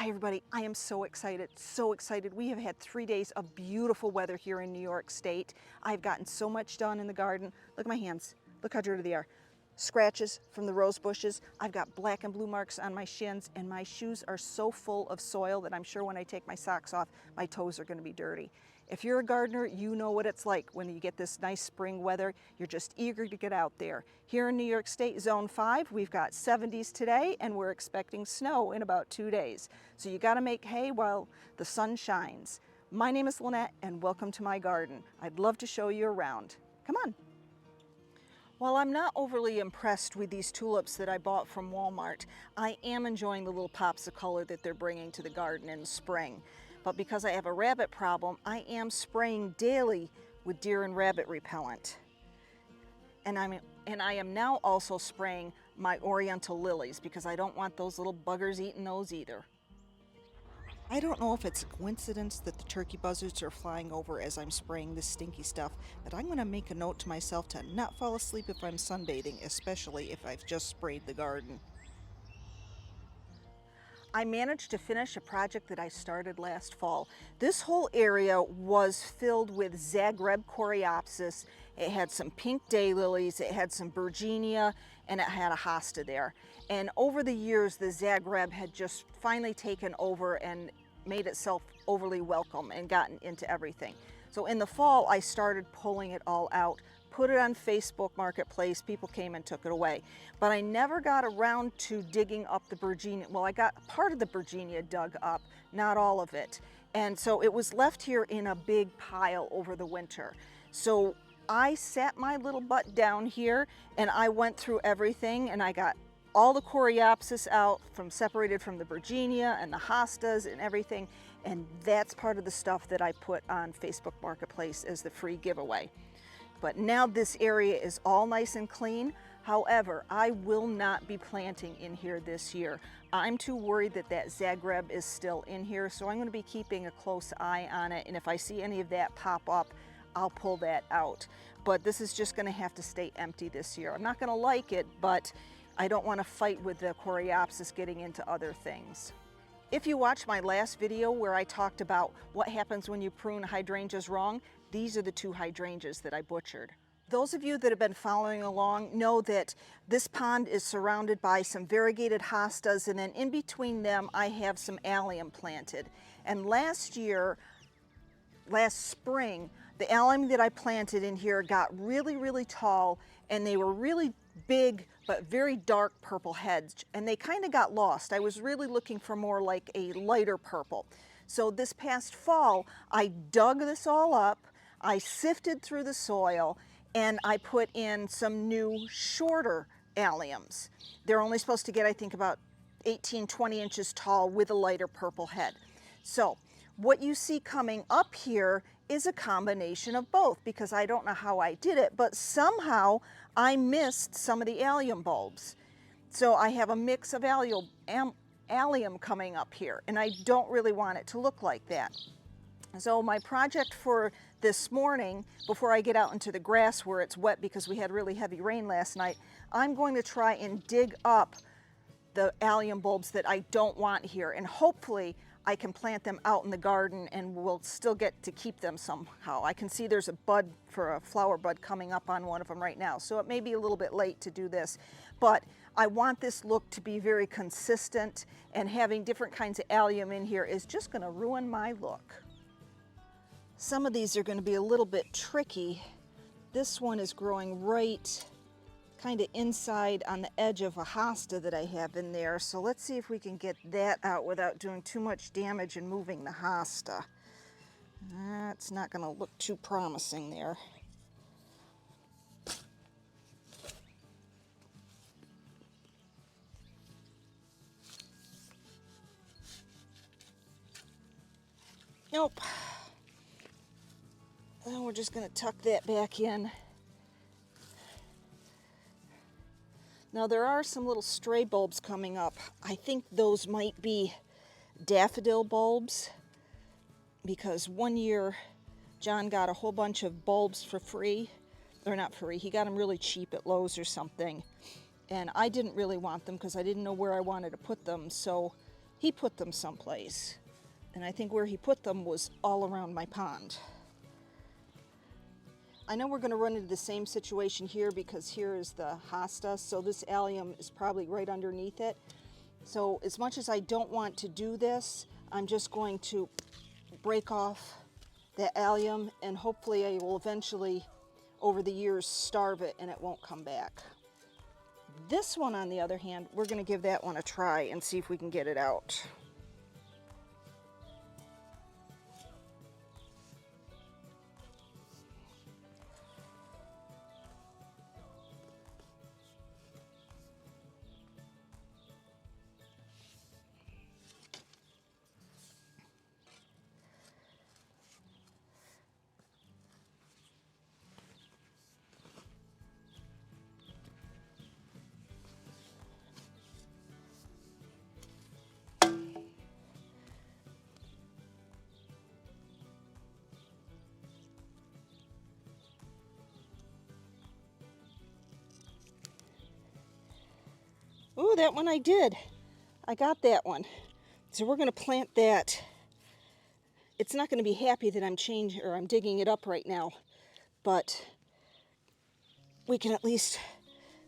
Hi everybody, I am so excited, so excited. We have had 3 days of beautiful weather here in New York State. I've gotten so much done in the garden. Look at my hands, look how dirty they are. Scratches from the rose bushes. I've got black and blue marks on my shins, and my shoes are so full of soil that I'm sure when I take my socks off, my toes are gonna be dirty. If you're a gardener, you know what it's like when you get this nice spring weather. You're just eager to get out there. Here in New York State, Zone 5, we've got 70s today, and we're expecting snow in about 2 days. So you gotta make hay while the sun shines. My name is Lynette, and welcome to my garden. I'd love to show you around. Come on. While I'm not overly impressed with these tulips that I bought from Walmart, I am enjoying the little pops of color that they're bringing to the garden in the spring. But because I have a rabbit problem, I am spraying daily with deer and rabbit repellent. And I am now also spraying my oriental lilies because I don't want those little buggers eating those either. I don't know if it's a coincidence that the turkey buzzards are flying over as I'm spraying this stinky stuff, but I'm going to make a note to myself to not fall asleep if I'm sunbathing, especially if I've just sprayed the garden. I managed to finish a project that I started last fall. This whole area was filled with Zagreb coreopsis. It had some pink daylilies, it had some Virginia, and it had a hosta there. And over the years, the Zagreb had just finally taken over and made itself overly welcome and gotten into everything. So in the fall, I started pulling it all out, put it on Facebook Marketplace, people came and took it away. But I never got around to digging up the Virginia. Well, I got part of the Virginia dug up, not all of it. And so it was left here in a big pile over the winter. So I sat my little butt down here and I went through everything, and I got all the coreopsis out, separated from the Virginia and the hostas and everything. And that's part of the stuff that I put on Facebook Marketplace as the free giveaway. But now this area is all nice and clean. However, I will not be planting in here this year. I'm too worried that that Zagreb is still in here, so I'm going to be keeping a close eye on it, and if I see any of that pop up, I'll pull that out. But this is just going to have to stay empty this year. I'm not going to like it, but I don't want to fight with the coreopsis getting into other things. If you watched my last video where I talked about what happens when you prune hydrangeas wrong, these are the 2 hydrangeas that I butchered. Those of you that have been following along know that this pond is surrounded by some variegated hostas, and then in between them I have some allium planted. And last spring, the allium that I planted in here got really tall, and they were really big but very dark purple heads, and they kind of got lost. I was really looking for more like a lighter purple. So this past fall, I dug this all up, I sifted through the soil, and I put in some new shorter alliums. They're only supposed to get, I think, about 18-20 inches tall with a lighter purple head. So what you see coming up here is a combination of both, because I don't know how I did it, but somehow I missed some of the allium bulbs. So I have a mix of allium coming up here, and I don't really want it to look like that. So my project for this morning, before I get out into the grass where it's wet because we had really heavy rain last night, I'm going to try and dig up the allium bulbs that I don't want here, and hopefully I can plant them out in the garden and we'll still get to keep them somehow. I can see there's a bud for a flower bud coming up on one of them right now, so it may be a little bit late to do this, but I want this look to be very consistent, and having different kinds of allium in here is just going to ruin my look. Some of these are going to be a little bit tricky. This one is growing right kind of inside on the edge of a hosta that I have in there. So let's see if we can get that out without doing too much damage and moving the hosta. That's not going to look too promising there. Nope. Then we're just going to tuck that back in. Now there are some little stray bulbs coming up. I think those might be daffodil bulbs, because one year John got a whole bunch of bulbs for free, or not free, he got them really cheap at Lowe's or something, and I didn't really want them because I didn't know where I wanted to put them, so He put them someplace, and I think where he put them was all around my pond. I know we're going to run into the same situation here because here is the hosta, so this allium is probably right underneath it. So as much as I don't want to do this, I'm just going to break off the allium, and hopefully I will eventually, over the years, starve it and it won't come back. This one, on the other hand, we're going to give that one a try and see if we can get it out. Ooh, that one I did. I got that one. So we're going to plant that. It's not going to be happy that I'm digging it up right now, but we can at least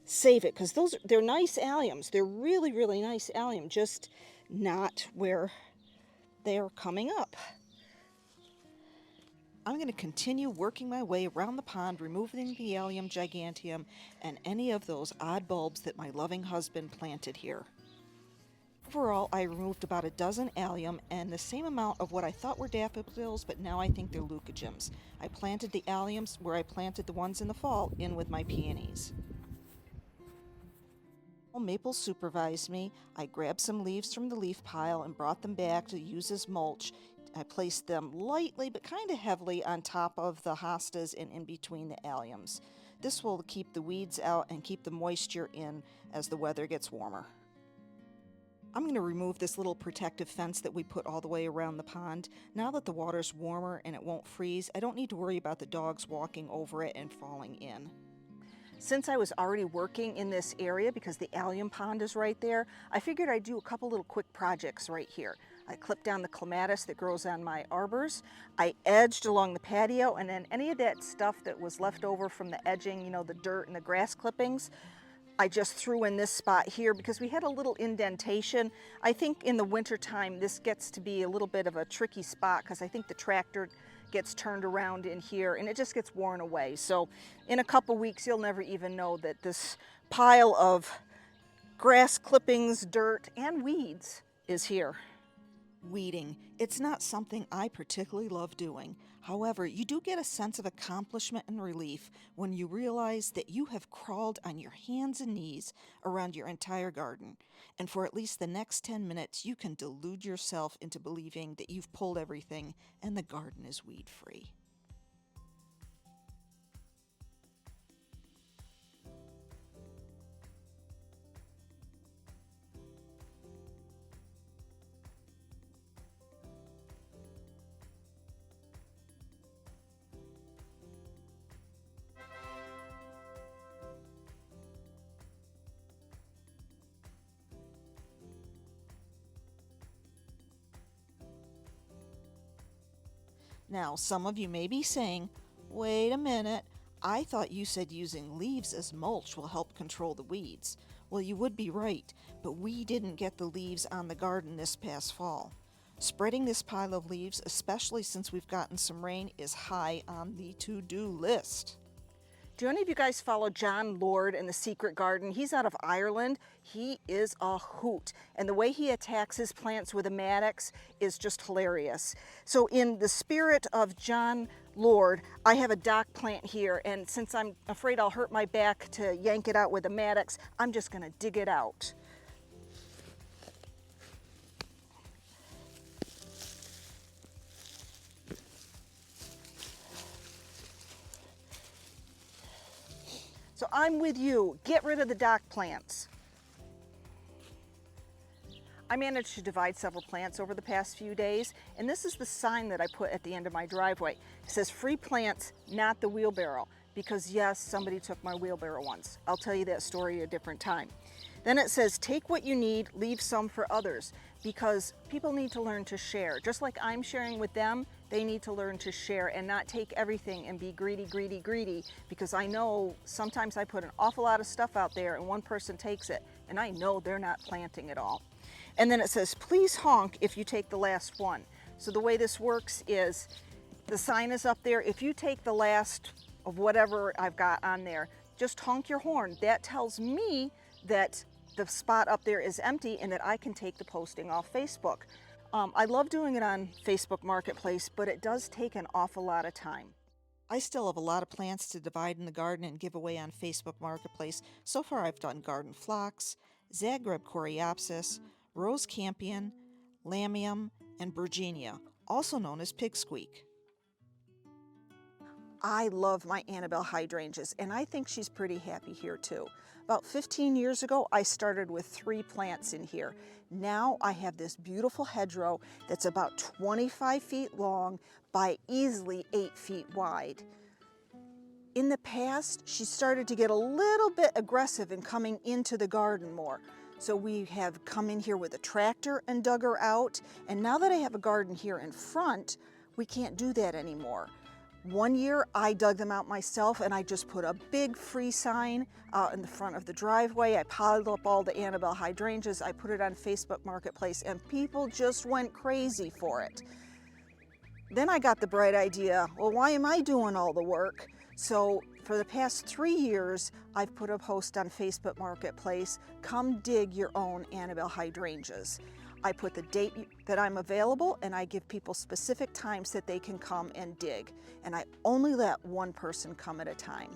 save it because they're nice alliums. They're really, really nice allium, just not where they're coming up. I'm going to continue working my way around the pond, removing the Allium giganteum and any of those odd bulbs that my loving husband planted here. Overall, I removed about a dozen allium and the same amount of what I thought were daffodils, but now I think they're leucogyms. I planted the alliums where I planted the ones in the fall, in with my peonies. Maple supervised me. I grabbed some leaves from the leaf pile and brought them back to use as mulch. I placed them lightly but kind of heavily on top of the hostas and in between the alliums. This will keep the weeds out and keep the moisture in as the weather gets warmer. I'm going to remove this little protective fence that we put all the way around the pond. Now that the water's warmer and it won't freeze, I don't need to worry about the dogs walking over it and falling in. Since I was already working in this area because the allium pond is right there, I figured I'd do a couple little quick projects right here. I clipped down the clematis that grows on my arbors. I edged along the patio, and then any of that stuff that was left over from the edging, you know, the dirt and the grass clippings, I just threw in this spot here because we had a little indentation. I think in the wintertime this gets to be a little bit of a tricky spot because I think the tractor gets turned around in here and it just gets worn away. So in a couple weeks you'll never even know that this pile of grass clippings, dirt, and weeds is here. Weeding. It's not something I particularly love doing. However, you do get a sense of accomplishment and relief when you realize that you have crawled on your hands and knees around your entire garden. And for at least the next 10 minutes, you can delude yourself into believing that you've pulled everything and the garden is weed-free. Now, some of you may be saying, wait a minute, I thought you said using leaves as mulch will help control the weeds. Well, you would be right, but we didn't get the leaves on the garden this past fall. Spreading this pile of leaves, especially since we've gotten some rain, is high on the to-do list. Do any of you guys follow John Lord in The Secret Garden? He's out of Ireland. He is a hoot. And the way he attacks his plants with a Maddox is just hilarious. So in the spirit of John Lord, I have a dock plant here. And since I'm afraid I'll hurt my back to yank it out with a Maddox, I'm just going to dig it out. So I'm with you. Get rid of the dock plants. I managed to divide several plants over the past few days, and this is the sign that I put at the end of my driveway. It says free plants, not the wheelbarrow, because yes, somebody took my wheelbarrow once. I'll tell you that story at a different time. Then it says take what you need, leave some for others. because people need to learn to share. Just like I'm sharing with them, they need to learn to share and not take everything and be greedy, greedy, greedy, because I know sometimes I put an awful lot of stuff out there and one person takes it and I know they're not planting it all. And then it says, please honk if you take the last one. So the way this works is the sign is up there. If you take the last of whatever I've got on there, just honk your horn. That tells me that the spot up there is empty and that I can take the posting off Facebook. I love doing it on Facebook Marketplace, but it does take an awful lot of time. I still have a lot of plants to divide in the garden and give away on Facebook Marketplace. So far I've done garden phlox, Zagreb coreopsis, rose campion, Allium, and Virginia, also known as pig squeak. I love my Annabelle hydrangeas, and I think she's pretty happy here too. About 15 years ago, I started with 3 plants in here. Now I have this beautiful hedgerow that's about 25 feet long by easily 8 feet wide. In the past, she started to get a little bit aggressive in coming into the garden more. So we have come in here with a tractor and dug her out. And now that I have a garden here in front, we can't do that anymore. One year I dug them out myself and I just put a big free sign out in the front of the driveway. I piled up all the Annabelle hydrangeas. I put it on Facebook Marketplace and people just went crazy for it. Then I got the bright idea, well, why am I doing all the work? So for the past 3 years, I've put a post on Facebook Marketplace, come dig your own Annabelle hydrangeas. I put the date that I'm available and I give people specific times that they can come and dig. And I only let one person come at a time.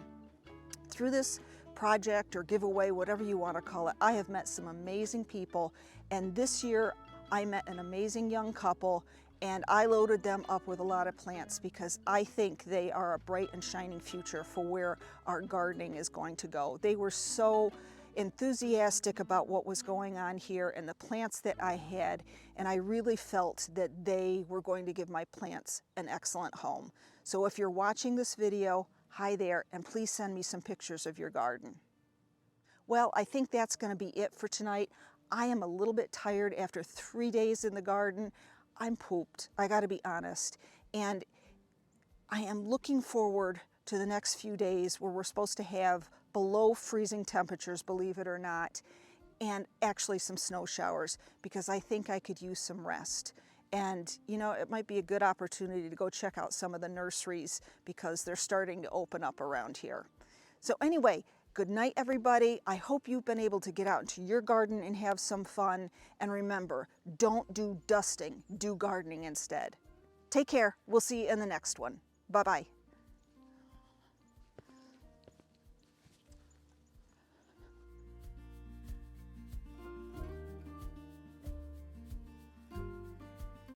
Through this project or giveaway, whatever you want to call it, I have met some amazing people. And this year I met an amazing young couple and I loaded them up with a lot of plants because I think they are a bright and shining future for where our gardening is going to go. They were so enthusiastic about what was going on here and the plants that I had, and I really felt that they were going to give my plants an excellent home. So if you're watching this video, hi there, and please send me some pictures of your garden. Well, I think that's going to be it for tonight. I am a little bit tired after 3 days in the garden. I'm pooped, I got to be honest, and I am looking forward to the next few days where we're supposed to have below freezing temperatures, believe it or not, and actually some snow showers because I think I could use some rest. And you know, it might be a good opportunity to go check out some of the nurseries because they're starting to open up around here. So anyway, good night everybody. I hope you've been able to get out into your garden and have some fun. And remember, don't do dusting, do gardening instead. Take care. We'll see you in the next one. Bye-bye.